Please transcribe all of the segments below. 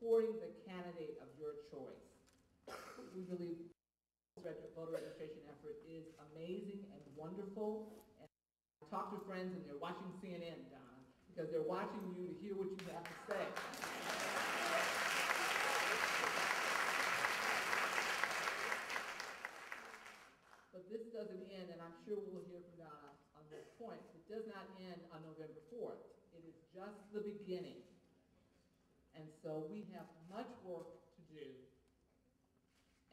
supporting the candidate of your choice. We believe this voter registration effort is amazing and wonderful. And I talk to friends and they're watching CNN, Donna, because they're watching you to hear what you have to say. But this doesn't end, and I'm sure we'll hear from Donna on this point. It does not end on November 4th. It is just the beginning. And so we have much work to do,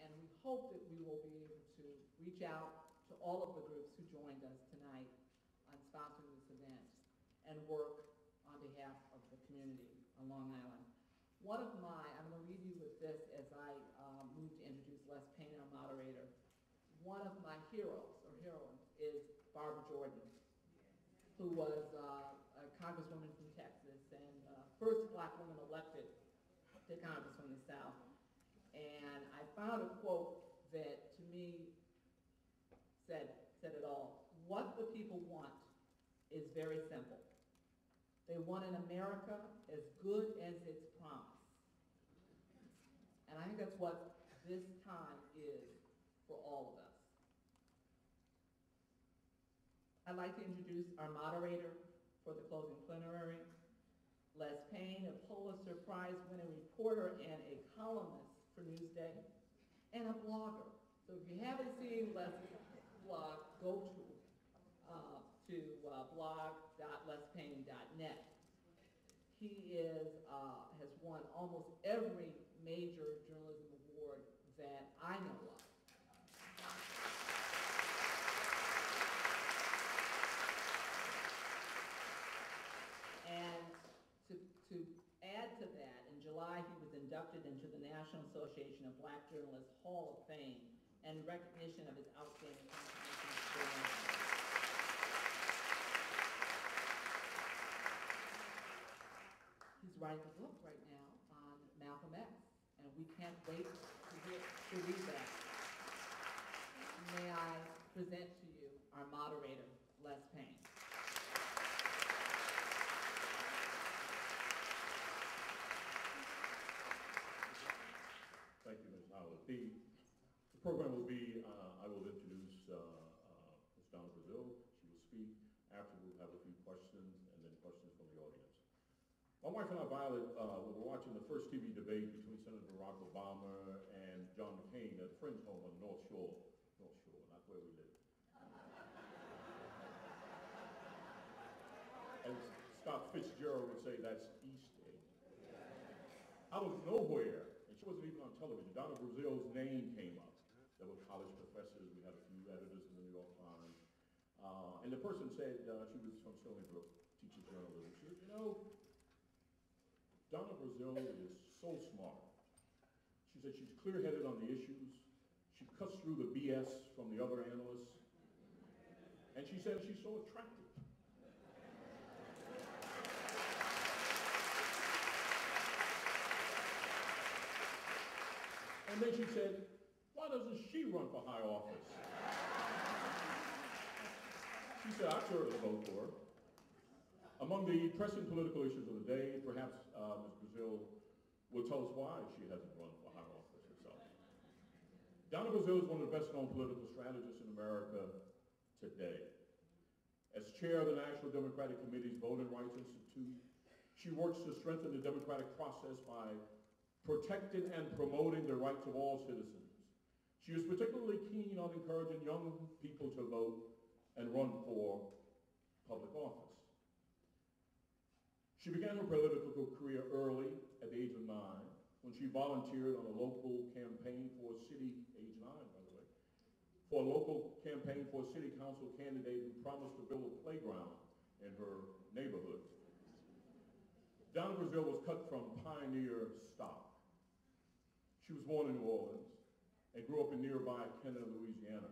and we hope that we will be able to reach out to all of the groups who joined us tonight on sponsoring this event and work on behalf of the community on Long Island. I'm going to leave you with this as I move to introduce Les Payne, our moderator. One of my heroes or heroines is Barbara Jordan, who was a congresswoman from Texas and first black woman elected to Congress from the South. And I found a quote that to me said it all. What the people want is very simple. They want an America as good as its promise. And I think that's what this time is for all of us. I'd like to introduce our moderator for the closing plenary, Les Payne, a Pulitzer Prize-winning reporter and a columnist for Newsday, and a blogger. So if you haven't seen Les' blog, go to blog.lespayne.net. He has won almost every major journalism award that I know of. And to add to that, in July he was inducted into the National Association of Black Journalists Hall of Fame in recognition of his outstanding contributions to journalism. He's writing a book right now on Malcolm X, and we can't wait to read that. May I present to you our moderator, Les Payne. Thank you, Ms. Howard. The program will be, I will introduce Ms. Donna Brazile. She will speak. After, we'll have a few questions, and then questions from the audience. My wife and I, Violet, we were watching the first TV debate between Senator Barack Obama and John McCain at a friend's home on the North Shore, not where we live. And Scott Fitzgerald would say that's East End. Out of nowhere, and she wasn't even on television, Donna Brazile's name came up. There were college professors, we had a few editors in the New York Times. And the person said, she was from Stony Brook, teaches journalism. She said, you know, Donna Brazile is so smart. She said she's clear-headed on the issues. She cuts through the BS from the other analysts. And she said she's so attractive. And then she said, why doesn't she run for high office? She said, I'd certainly vote for her. Among the pressing political issues of the day, perhaps Ms. Brazile will tell us why she hasn't run for high office herself. Donna Brazile is one of the best-known political strategists in America today. As chair of the National Democratic Committee's Voting Rights Institute, she works to strengthen the democratic process by protecting and promoting the rights of all citizens. She is particularly keen on encouraging young people to vote and run for public office. She began her political career early, at the age of 9, when she volunteered on a local campaign for a city, age 9 by the way, for a local campaign for a city council candidate who promised to build a playground in her neighborhood. Donna Brazile was cut from pioneer stock. She was born in New Orleans and grew up in nearby Kenner, Louisiana.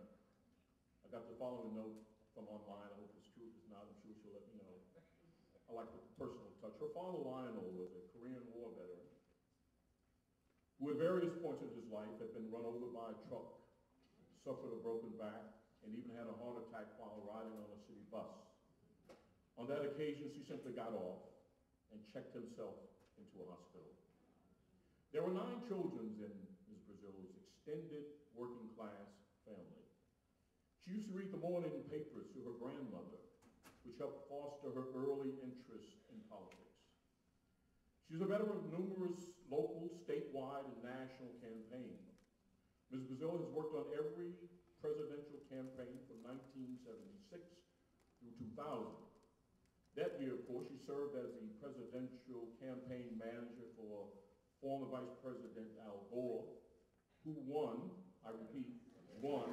I got the following note from online. I hope it's true. If it's not, I'm sure she'll let me know. I like the personal touch. Her father, Lionel, was a Korean War veteran who at various points in his life had been run over by a truck, suffered a broken back, and even had a heart attack while riding on a city bus. On that occasion, she simply got off and checked himself into a hospital. There were 9 children in Ms. Brazile's extended working class family. She used to read the morning papers to her grandmother, which helped foster her early interest in politics. She's a veteran of numerous local, statewide, and national campaigns. Ms. Brazile has worked on every presidential campaign from 1976 through 2000. That year, of course, she served as the presidential campaign manager for former Vice President Al Gore, who won, I repeat, won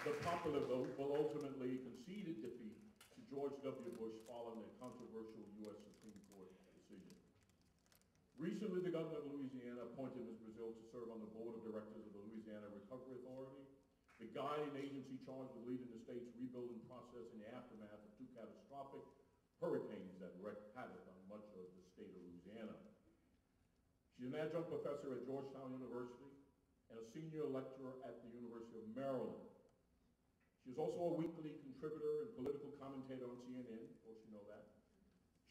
the popular vote, but ultimately conceded defeat to George W. Bush following a controversial U.S. Supreme Court decision. Recently, the governor of Louisiana appointed Ms. Brazile to serve on the board of directors of the Louisiana Recovery Authority, the guiding agency charged with leading the state's rebuilding process in the aftermath of 2 catastrophic hurricanes that wreaked havoc on much of the state of Louisiana. She's an adjunct professor at Georgetown University and a senior lecturer at the University of Maryland. She is also a weekly contributor and political commentator on CNN, of course you know that.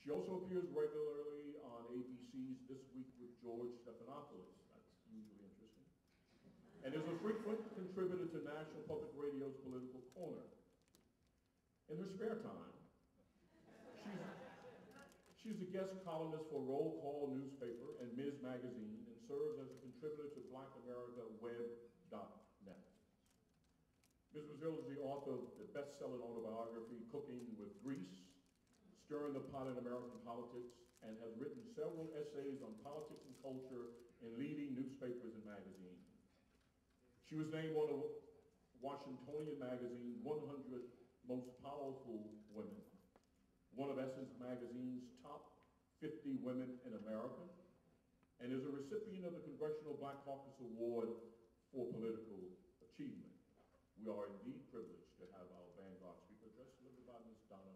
She also appears regularly on ABC's This Week with George Stephanopoulos. That's usually interesting. And is a frequent contributor to National Public Radio's Political Corner. In her spare time, she's a guest columnist for Roll Call newspaper and Ms. Magazine, and serves as a contributor to BlackAmericaWeb.net. Ms. Brazile is the author of the best-selling autobiography, Cooking with Grease, Stirring the Pot in American Politics, and has written several essays on politics and culture in leading newspapers and magazines. She was named one of Washingtonian Magazine's 100 Most Powerful Women, one of Essence Magazine's top 50 women in America, and is a recipient of the Congressional Black Caucus Award for Political Achievement. We are indeed privileged to have our Vanguard speaker address delivered by Ms. Donna